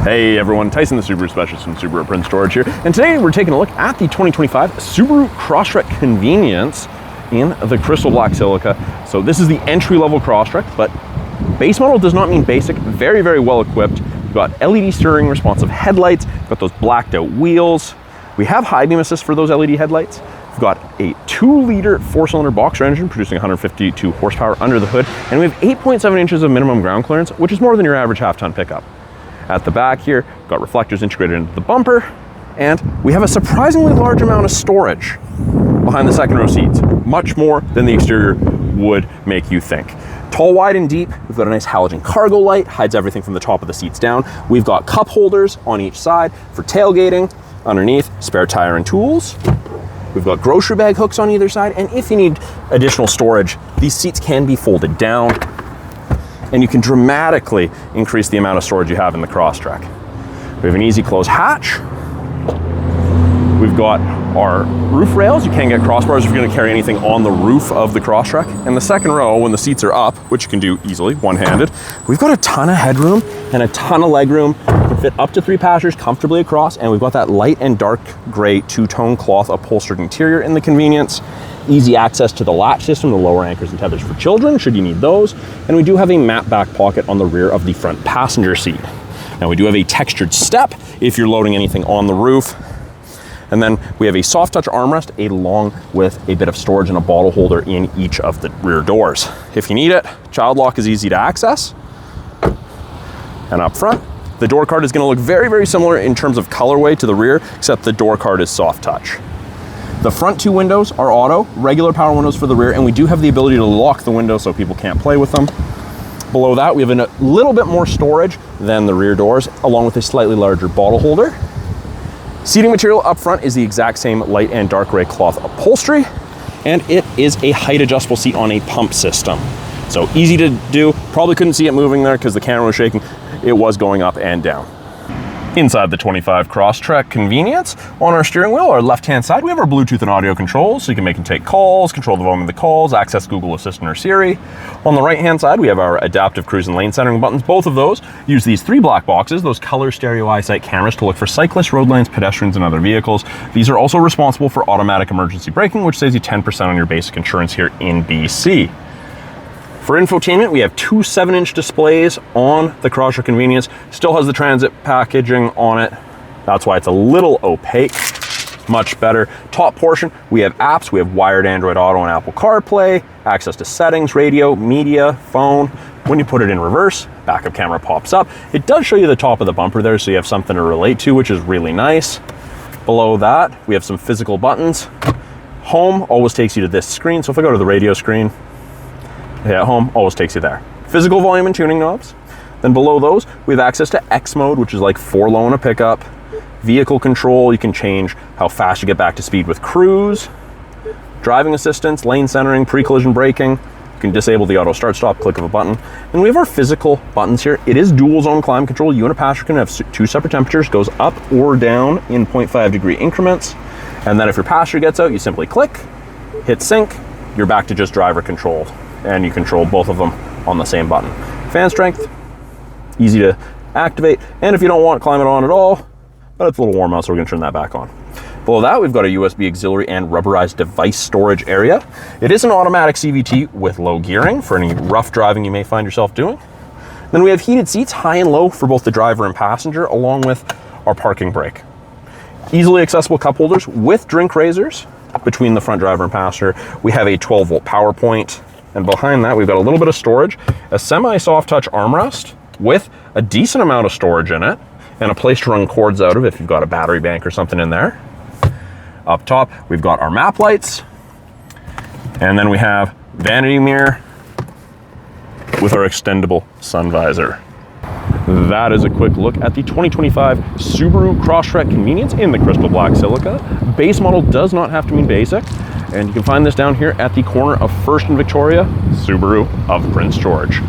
Hey everyone, Tyson the Subaru Specialist from Subaru Prince George here, and today we're taking a look at the 2025 Subaru Crosstrek Convenience in the Crystal Black Silica. So this is the entry-level Crosstrek, but base model does not mean basic. Very, very well equipped. We've got LED steering, responsive headlights, we've got those blacked out wheels. We have high beam assist for those LED headlights. We've got a 2-liter 4-cylinder boxer engine producing 152 horsepower under the hood, and we have 8.7 inches of minimum ground clearance, which is more than your average half-ton pickup. At the back here, we've got reflectors integrated into the bumper, and we have a surprisingly large amount of storage behind the second row seats, much more than the exterior would make you think. Tall, wide, and deep. We've got a nice halogen cargo light, hides everything from the top of the seats down. We've got cup holders on each side for tailgating. Underneath, spare tire and tools. We've got grocery bag hooks on either side, and if you need additional storage, these seats can be folded down, and you can dramatically increase the amount of storage you have in the Crosstrek. We have an easy close hatch. We've got our roof rails. You can get crossbars if you're going to carry anything on the roof of the Crosstrek. And the second row, when the seats are up, which you can do easily, one-handed, we've got a ton of headroom and a ton of legroom. You can fit up to 3 passengers comfortably across, and we've got that light and dark gray 2-tone cloth upholstered interior in the Convenience. Easy access to the latch system, the lower anchors and tethers for children, should you need those. And we do have a matte back pocket on the rear of the front passenger seat. Now we do have a textured step if you're loading anything on the roof. And then we have a soft touch armrest along with a bit of storage and a bottle holder in each of the rear doors. If you need it, child lock is easy to access. And up front, the door card is going to look very, very similar in terms of colorway to the rear, except the door card is soft touch. The front 2 windows are auto, regular power windows for the rear, and we do have the ability to lock the windows so people can't play with them. Below that, we have a little bit more storage than the rear doors, along with a slightly larger bottle holder. Seating material up front is the exact same light and dark gray cloth upholstery, and it is a height adjustable seat on a pump system. So easy to do. Probably couldn't see it moving there because the camera was shaking. It was going up and down. Inside the 25 Crosstrek Convenience, on our steering wheel, our left-hand side, we have our Bluetooth and audio controls, so you can make and take calls, control the volume of the calls, access Google Assistant or Siri. On the right-hand side, we have our adaptive cruise and lane centering buttons. Both of those use these 3 black boxes, those color stereo EyeSight cameras to look for cyclists, road lanes, pedestrians, and other vehicles. These are also responsible for automatic emergency braking, which saves you 10% on your basic insurance here in BC. For infotainment, we have 2 7-inch displays on the Crosstrek Convenience. Still has the transit packaging on it. That's why it's a little opaque. Much better. Top portion, we have apps. We have wired Android Auto and Apple CarPlay, access to settings, radio, media, phone. When you put it in reverse, backup camera pops up. It does show you the top of the bumper there, so you have something to relate to, which is really nice. Below that, we have some physical buttons. Home always takes you to this screen. So if I go to the radio screen, at home, always takes you there. Physical volume and tuning knobs. Then below those, we have access to X mode, which is like 4 low in a pickup. Vehicle control, you can change how fast you get back to speed with cruise. Driving assistance, lane centering, pre-collision braking. You can disable the auto start stop, click of a button. And we have our physical buttons here. It is dual zone climate control. You and a passenger can have 2 separate temperatures, goes up or down in 0.5 degree increments. And then if your passenger gets out, you simply click, hit sync, you're back to just driver controlled. And you control both of them on the same button. Fan strength, easy to activate. And if you don't want climate on at all, but it's a little warm out, so we're gonna turn that back on. Below that, we've got a USB auxiliary and rubberized device storage area. It is an automatic CVT with low gearing for any rough driving you may find yourself doing. Then we have heated seats, high and low for both the driver and passenger, along with our parking brake. Easily accessible cup holders with drink raisers between the front driver and passenger. We have a 12-volt power point. And behind that, we've got a little bit of storage, a semi-soft touch armrest with a decent amount of storage in it, and a place to run cords out of if you've got a battery bank or something in there. Up top, we've got our map lights, and then we have vanity mirror with our extendable sun visor. That is a quick look at the 2025 Subaru Crosstrek Convenience in the Crystal Black Silica. Base model does not have to mean basic. And you can find this down here at the corner of 1st and Victoria, Subaru of Prince George.